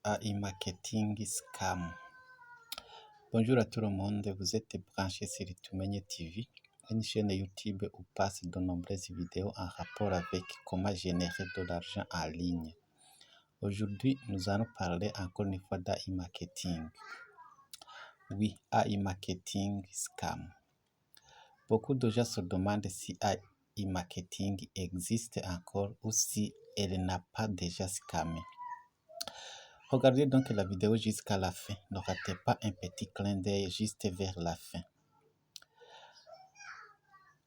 AI Marketing Scam. Bonjour à tout le monde, vous êtes branchés sur Tumenye TV, une chaîne YouTube où passe de nombreuses vidéos en rapport avec comment générer de l'argent en ligne. Aujourd'hui, nous allons parler encore une fois d'AI Marketing. Oui, AI Marketing Scam. Beaucoup de gens se demandent si AI Marketing existe encore ou si elle n'a pas déjà scammé. Regardez donc la vidéo jusqu'à la fin. Ne ratez pas un petit clin d'œil juste vers la fin.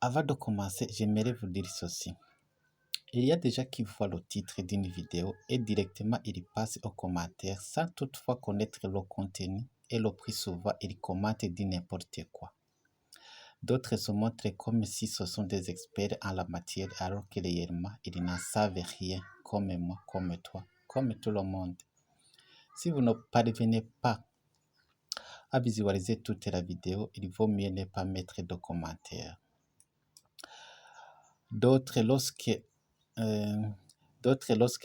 Avant de commencer, j'aimerais vous dire ceci. Il y a des gens qui voient le titre d'une vidéo et directement ils passent aux commentaires sans toutefois connaître le contenu et le plus souvent ils commentent du n'importe quoi. D'autres se montrent comme si ce sont des experts en la matière alors que réellement ils n'en savent rien, comme moi, comme toi, comme tout le monde. Si vous ne parvenez pas à visualiser toute la vidéo, il vaut mieux ne pas mettre de commentaires. D'autres, lorsque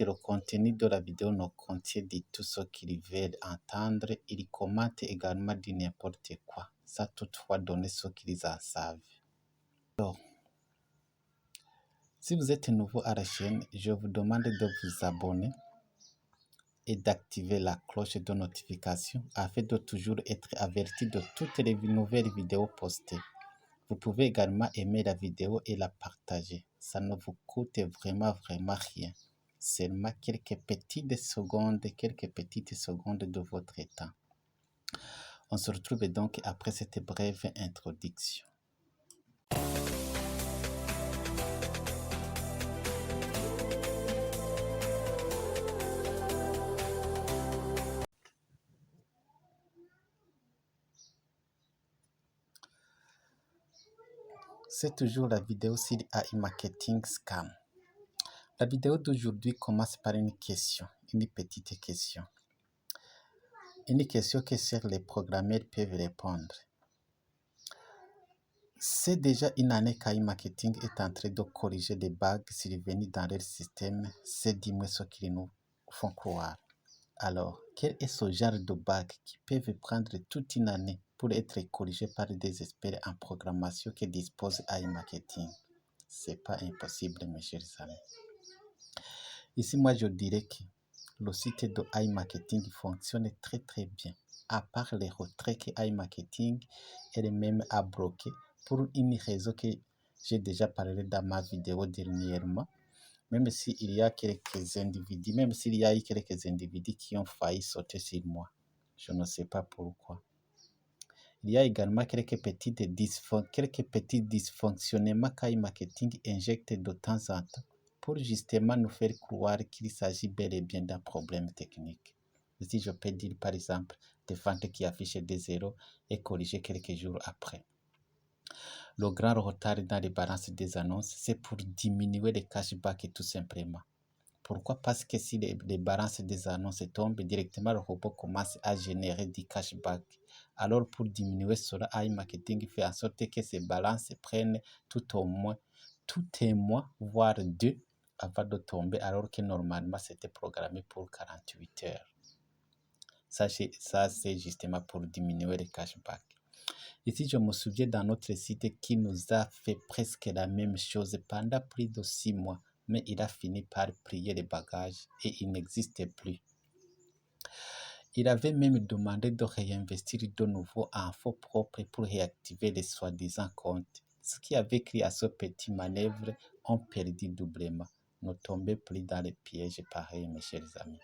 le contenu de la vidéo ne contient de tout ce qu'ils veulent entendre, ils commentent également du n'importe quoi, sans toutefois donner ce qu'ils en savent. Alors, si vous êtes nouveau à la chaîne, je vous demande de vous abonner et d'activer la cloche de notification afin de toujours être averti de toutes les nouvelles vidéos postées. Vous pouvez également aimer la vidéo et la partager. Ça ne vous coûte vraiment rien. Seulement quelques petites secondes de votre temps. On se retrouve donc après cette brève introduction. C'est toujours la vidéo sur AI Marketing Scam. La vidéo d'aujourd'hui commence par une question, une petite question. Une question que seuls les programmeurs peuvent répondre. C'est déjà une année qu'AI Marketing est en train de corriger des bugs survenus dans leur système, c'est dis-moi ce qu'ils nous font croire. Alors, quel est ce genre de bugs qui peuvent prendre toute une année pour être corrigés par des experts en programmation qui disposent AI Marketing? C'est pas impossible, mes chers amis. Ici, moi, je dirais que le site de AI Marketing fonctionne très bien, à part les retraits que AI Marketing elle-même a bloqués pour une raison que j'ai déjà parlé dans ma vidéo dernièrement. Même s'il y a quelques individus, qui ont failli sauter sur moi. Je ne sais pas pourquoi. Il y a également quelques petits dysfonctionnements qu'AI Marketing injecte de temps en temps pour justement nous faire croire qu'il s'agit bel et bien d'un problème technique. Si je peux dire par exemple des ventes qui affichent des zéros et corrigées quelques jours après. Le grand retard dans les balances des annonces, c'est pour diminuer les cashbacks tout simplement. Pourquoi? Parce que si les balances des annonces tombent, directement le robot commence à générer du cashback. Alors pour diminuer cela, AI Marketing fait en sorte que ces balances prennent tout un mois, voire 2 avant de tomber, alors que normalement c'était programmé pour 48 heures. Ça c'est justement pour diminuer les cashbacks. Ici, je me souviens dans notre site qui nous a fait presque la même chose pendant plus de 6 mois, mais il a fini par plier les bagages et il n'existait plus. Il avait même demandé de réinvestir de nouveau en fonds propres pour réactiver les soi-disant comptes. Ce qui avait créé à ce petit manœuvre ont perdu doublement. Ne tombez plus dans les pièges pareils, mes chers amis.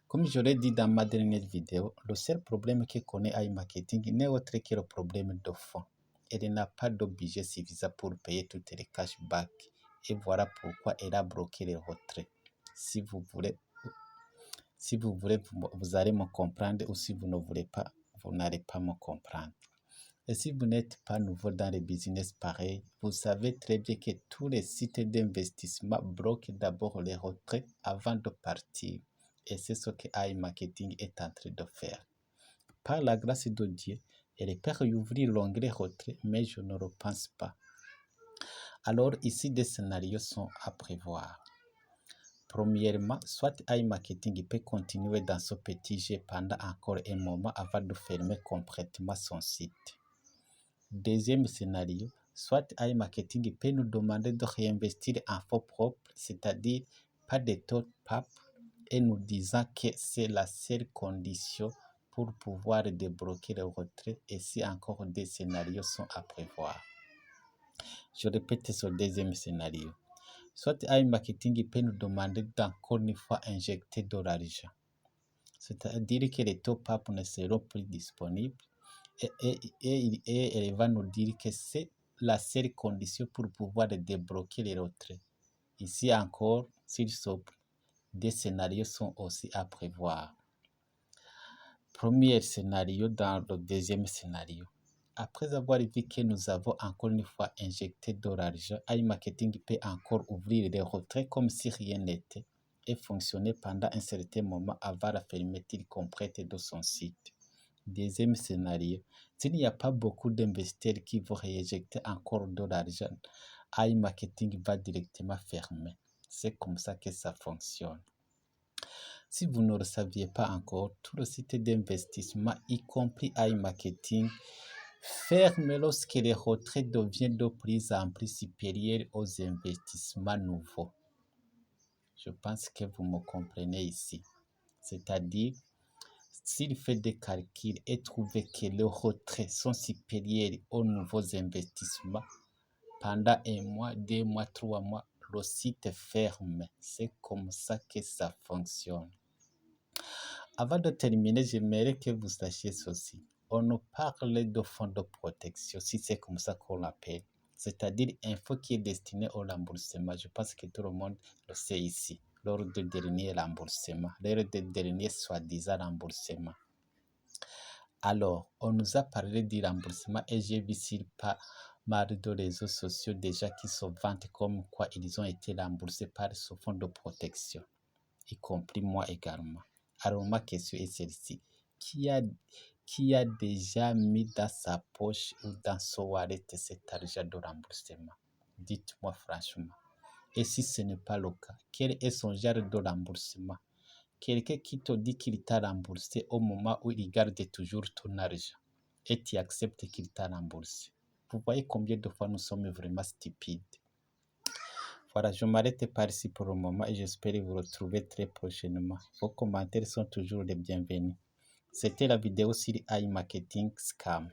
Comme je l'ai dit dans ma dernière vidéo, le seul problème que connaît AI Marketing n'est autre que le problème de fond. Elle n'a pas de budget suffisant pour payer toutes les cashbacks. Et voilà pourquoi elle a bloqué les retraits. Si vous voulez, vous allez me comprendre, ou si vous ne voulez pas, vous n'allez pas me comprendre. Et si vous n'êtes pas nouveau dans les business pareils, vous savez très bien que tous les sites d'investissement bloquent d'abord les retraits avant de partir. Et c'est ce que AI Marketing est en train de faire. Par la grâce de Dieu, elle peut réouvrir l'onglet retrait, mais je ne le pense pas. Alors ici, des scénarios sont à prévoir. Premièrement, soit iMarketing peut continuer dans ce petit jeu pendant encore un moment avant de fermer complètement son site. Deuxième scénario, soit iMarketing peut nous demander de réinvestir en fonds propres, c'est-à-dire pas de top-up, et nous disant que c'est la seule condition pour pouvoir débloquer le retrait, et si encore des scénarios sont à prévoir. Je répète ce deuxième scénario. Soit iMarketing peut nous demander d'encore une fois injecter de l'argent, c'est-à-dire que les top-up ne seront plus disponibles, et elle va nous dire que c'est la seule condition pour pouvoir débloquer les retraits. Ici encore, s'il s'ouvre, des scénarios sont aussi à prévoir. Premier scénario dans le deuxième scénario. Après avoir vu que nous avons encore une fois injecté de l'argent, iMarketing peut encore ouvrir les retraits comme si rien n'était et fonctionner pendant un certain moment avant la fermeture complète de son site. Deuxième scénario, s'il n'y a pas beaucoup d'investisseurs qui vont réinjecter encore de l'argent, iMarketing va directement fermer. C'est comme ça que ça fonctionne. Si vous ne le saviez pas encore, tout le site d'investissement, y compris iMarketing, ferme lorsque les retraits deviennent de plus en plus supérieurs aux investissements nouveaux. Je pense que vous me comprenez ici. C'est-à-dire, s'il fait des calculs et trouve que les retraits sont supérieurs aux nouveaux investissements, pendant un mois, 2 mois, 3 mois, le site ferme. C'est comme ça que ça fonctionne. Avant de terminer, j'aimerais que vous sachiez ceci. On nous parle de fonds de protection, si c'est comme ça qu'on l'appelle. C'est-à-dire un fonds qui est destiné au remboursement. Je pense que tout le monde le sait ici. Lors du dernier remboursement, lors du dernier soi-disant remboursement. Alors, on nous a parlé du remboursement et j'ai vu sur pas mal de réseaux sociaux déjà qui se vantent comme quoi ils ont été remboursés par ce fonds de protection, y compris moi également. Alors ma question est celle-ci. Qui a déjà mis dans sa poche ou dans son wallet cet argent de remboursement? Dites-moi franchement. Et si ce n'est pas le cas, quel est son genre de remboursement? Quelqu'un qui te dit qu'il t'a remboursé au moment où il garde toujours ton argent et tu acceptes qu'il t'a remboursé. Vous voyez combien de fois nous sommes vraiment stupides. Voilà, je m'arrête par ici pour le moment et j'espère vous retrouver très prochainement. Vos commentaires sont toujours les bienvenus. C'était la vidéo sur iMarketing Scam.